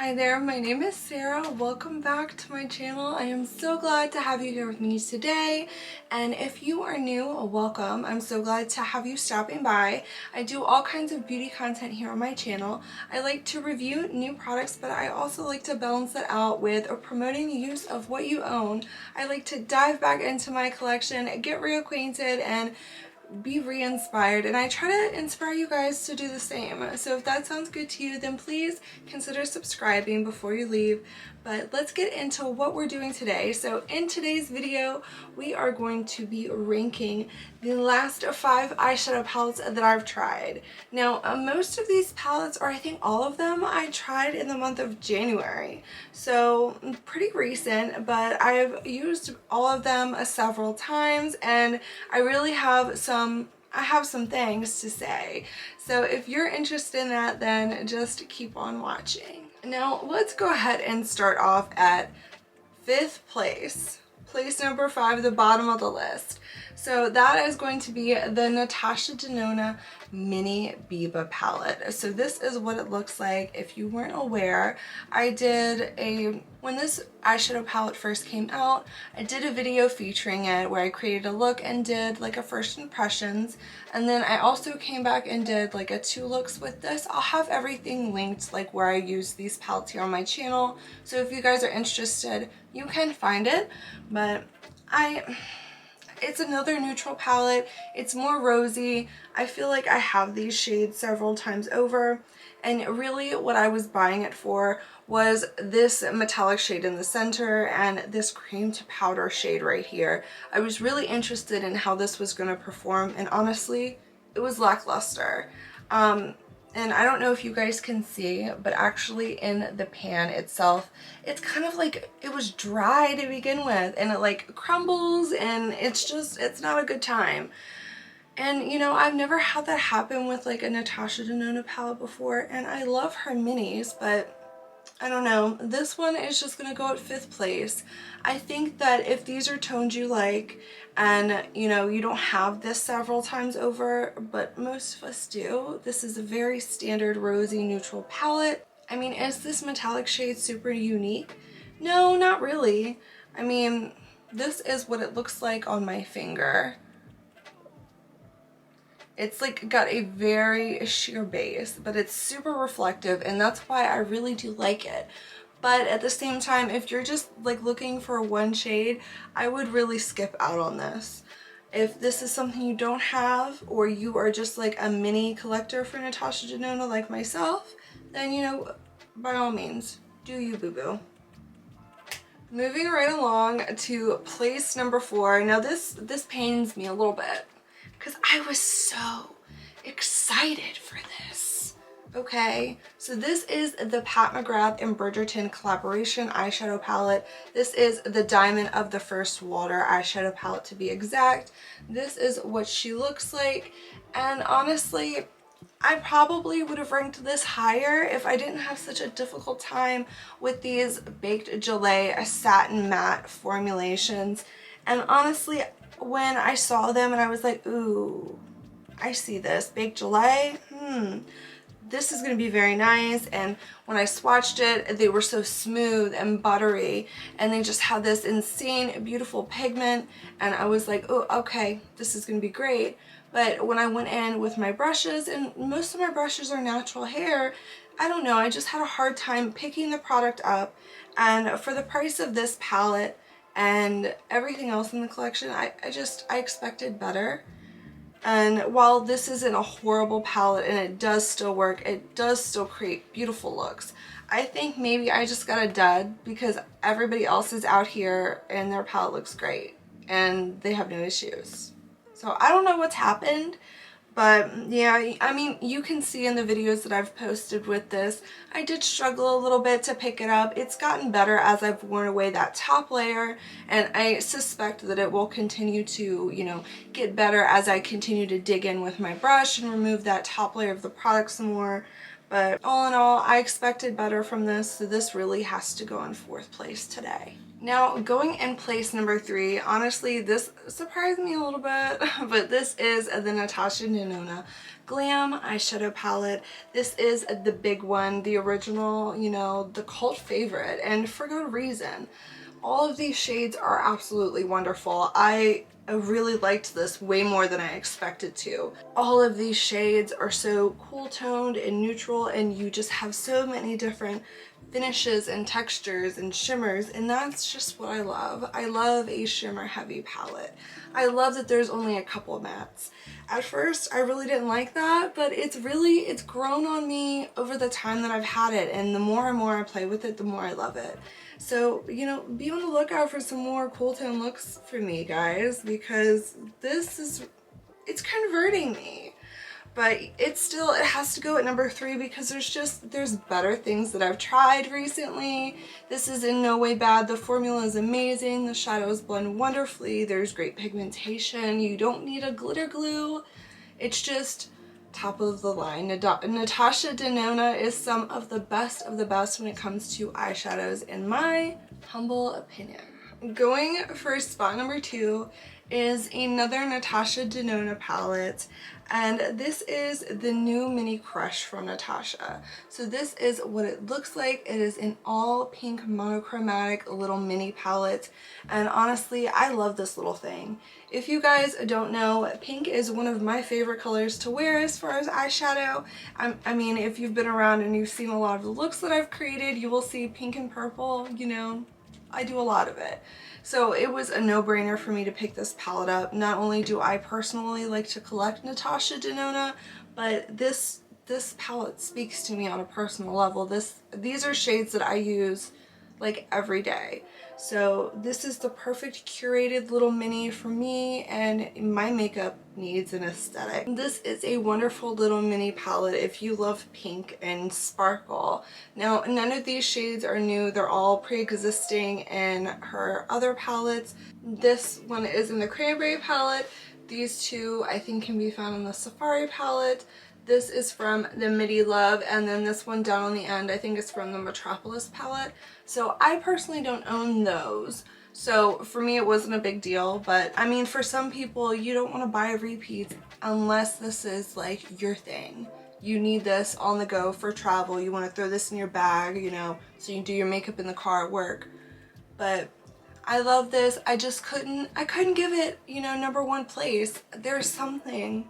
Hi there, my name is Sarah. Welcome back to my channel. I am so glad to have you here with me today. And if you are new, welcome. I'm so glad to have you stopping by. I do all kinds of beauty content here on my channel. I like to review new products, but I also like to balance it out with promoting the use of what you own. I like to dive back into my collection, get reacquainted, and be re-inspired, and I try to inspire you guys to do the same. So if that sounds good to you, then please consider subscribing before you leave. But let's get into what we're doing today. So in today's video, we are going to be ranking the last 5 eyeshadow palettes that I've tried. Now, most of these palettes, or I think all of them, I tried in the month of January. So pretty recent, but I've used all of them several times, and I really have some things to say. So if you're interested in that, then just keep on watching. Now let's go ahead and start off at 5th place. Place number 5, the bottom of the list. So that is going to be the Natasha Denona Mini Biba palette. So this is what it looks like. If you weren't aware, when this eyeshadow palette first came out, I did a video featuring it where I created a look and did like a first impressions, and then I also came back and did like a 2 looks with this. I'll have everything linked, like where I use these palettes here on my channel, so if you guys are interested, you can find it. But it's another neutral palette. It's more rosy. I feel like I have these shades several times over, and really what I was buying it for was this metallic shade in the center and this cream to powder shade right here. I was really interested in how this was going to perform, and honestly, it was lackluster. And I don't know if you guys can see, but actually in the pan itself, it's kind of like it was dry to begin with, and it like crumbles, and it's not a good time. And you know, I've never had that happen with like a Natasha Denona palette before, and I love her minis, but I don't know. This one is just gonna go at 5th place. I think that if these are tones you like, and you know, you don't have this several times over, but most of us do, this is a very standard rosy neutral palette. I mean, is this metallic shade super unique? No, not really. I mean, this is what it looks like on my finger. It's like got a very sheer base, but it's super reflective, and that's why I really do like it. But at the same time, if you're just like looking for one shade, I would really skip out on this. If this is something you don't have, or you are just like a mini collector for Natasha Denona like myself, then you know, by all means, do you boo-boo. Moving right along to place number 4. Now this pains me a little bit, because I was so excited for this. Okay, so this is the Pat McGrath and Bridgerton collaboration eyeshadow palette. This is the Diamond of the First Water eyeshadow palette, to be exact. This is what she looks like, and honestly, I probably would have ranked this higher if I didn't have such a difficult time with these Baked Gelée satin matte formulations. And honestly, when I saw them and I was like, ooh, I see this. Baked Gelée, this is going to be very nice. And when I swatched it, they were so smooth and buttery, and they just had this insane, beautiful pigment. And I was like, oh, okay, this is going to be great. But when I went in with my brushes, and most of my brushes are natural hair, I don't know, I just had a hard time picking the product up. And for the price of this palette and everything else in the collection, I expected better. And while this isn't a horrible palette and it does still work, it does still create beautiful looks, I think maybe I just got a dud because everybody else is out here and their palette looks great and they have no issues. So I don't know what's happened, but yeah, I mean, you can see in the videos that I've posted with this, I did struggle a little bit to pick it up. It's gotten better as I've worn away that top layer, and I suspect that it will continue to, you know, get better as I continue to dig in with my brush and remove that top layer of the product some more. But all in all, I expected better from this, so this really has to go in 4th place today. Now, going in place number 3, honestly, this surprised me a little bit, but this is the Natasha Denona Glam Eyeshadow Palette. This is the big one, the original, you know, the cult favorite, and for good reason. All of these shades are absolutely wonderful. I really liked this way more than I expected to. All of these shades are so cool toned and neutral, and you just have so many different finishes and textures and shimmers, and that's just what I love. I love a shimmer heavy palette. I love that there's only a couple of mattes. At first I really didn't like that, but it's grown on me over the time that I've had it, and the more and more I play with it, the more I love it. So, you know, be on the lookout for some more cool tone looks for me, guys, because it's converting me. But it has to go at number 3 because there's better things that I've tried recently. This is in no way bad. The formula is amazing. The shadows blend wonderfully. There's great pigmentation. You don't need a glitter glue. It's just top of the line. Natasha Denona is some of the best when it comes to eyeshadows, in my humble opinion. Going for spot number 2 is another Natasha Denona palette, and this is the new Mini Crush from Natasha. So this is what it looks like. It is an all pink monochromatic little mini palette, and honestly, I love this little thing. If you guys don't know, pink is one of my favorite colors to wear as far as eyeshadow. I mean, if you've been around and you've seen a lot of the looks that I've created, you will see pink and purple, you know, I do a lot of it. So it was a no-brainer for me to pick this palette up. Not only do I personally like to collect Natasha Denona, but this palette speaks to me on a personal level. These are shades that I use like every day. So this is the perfect curated little mini for me and my makeup needs and aesthetic. This is a wonderful little mini palette if you love pink and sparkle. Now, none of these shades are new. They're all pre-existing in her other palettes. This one is in the Cranberry palette. These two I think can be found in the Safari palette. This is from the Midi Love, and then this one down on the end I think is from the Metropolis palette. So I personally don't own those, so for me it wasn't a big deal. But I mean, for some people, you don't want to buy repeats unless this is like your thing. You need this on the go for travel. You want to throw this in your bag, you know, so you can do your makeup in the car at work. But I love this. I couldn't give it, you know, number 1 place. There's something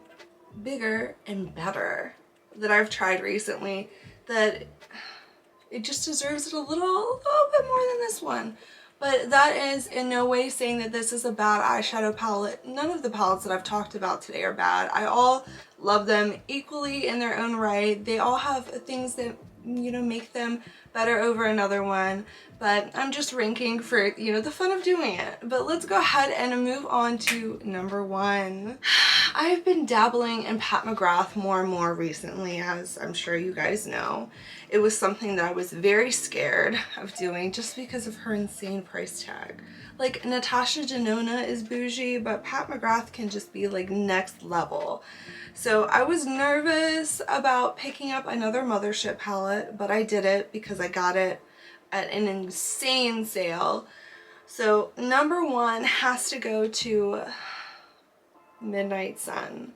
bigger and better that I've tried recently that it just deserves it a little bit more than this one. But that is in no way saying that this is a bad eyeshadow palette. None of the palettes that I've talked about today are bad. I all love them equally in their own right. They all have things that, you know, make them better over another one, but I'm just ranking for, you know, the fun of doing it. But let's go ahead and move on to number 1. I've been dabbling in Pat McGrath more and more recently, as I'm sure you guys know. It was something that I was very scared of doing just because of her insane price tag. Like, Natasha Denona is bougie, but Pat McGrath can just be like next level. So I was nervous about picking up another Mothership palette, but I did it because I got it at an insane sale. So number 1 has to go to Midnight Sun.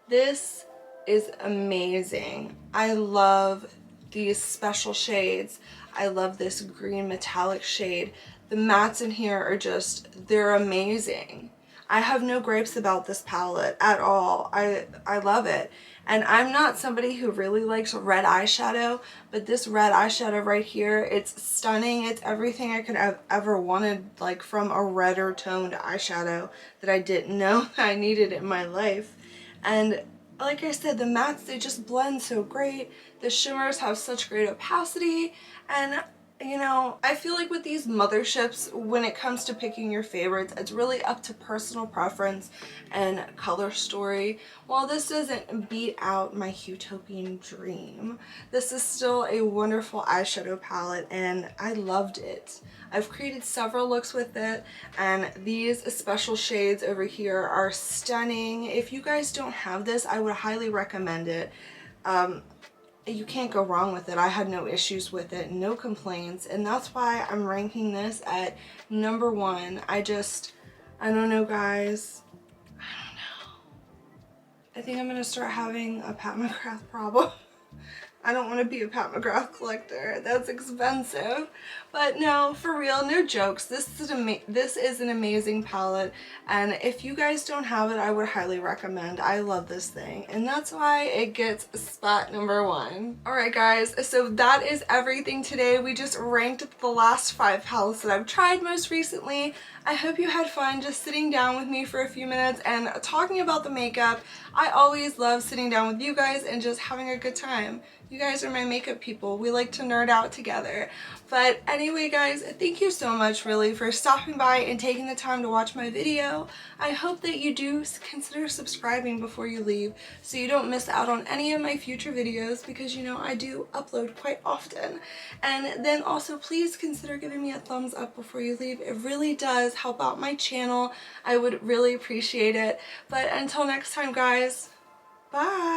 This is amazing. I love these special shades. I love this green metallic shade. The mattes in here are just, they're amazing. I have no gripes about this palette at all. I love it. And I'm not somebody who really likes red eyeshadow, but this red eyeshadow right here, it's stunning. It's everything I could have ever wanted, like, from a redder toned eyeshadow that I didn't know that I needed in my life. And like I said, the mattes, they just blend so great. The shimmers have such great opacity, and you know, I feel like with these motherships, when it comes to picking your favorites, it's really up to personal preference and color story. While this doesn't beat out my Utopian Dream, this is still a wonderful eyeshadow palette, and I loved it. I've created several looks with it, and these special shades over here are stunning. If you guys don't have this, I would highly recommend it. you can't go wrong with it. I had no issues with it, no complaints, and that's why I'm ranking this at number 1. I don't know, guys. I don't know. I think I'm gonna start having a Pat McGrath problem. I don't want to be a Pat McGrath collector. That's expensive. But no, for real, no jokes. This is an amazing palette, and if you guys don't have it, I would highly recommend. I love this thing, and that's why it gets spot number 1. Alright guys, so that is everything today. We just ranked the last 5 palettes that I've tried most recently. I hope you had fun just sitting down with me for a few minutes and talking about the makeup. I always love sitting down with you guys and just having a good time. You guys are my makeup people. We like to nerd out together. But anyway guys, thank you so much really for stopping by and taking the time to watch my video. I hope that you do consider subscribing before you leave so you don't miss out on any of my future videos, because you know I do upload quite often. And then also please consider giving me a thumbs up before you leave. It really does help out my channel. I would really appreciate it. But until next time guys, bye!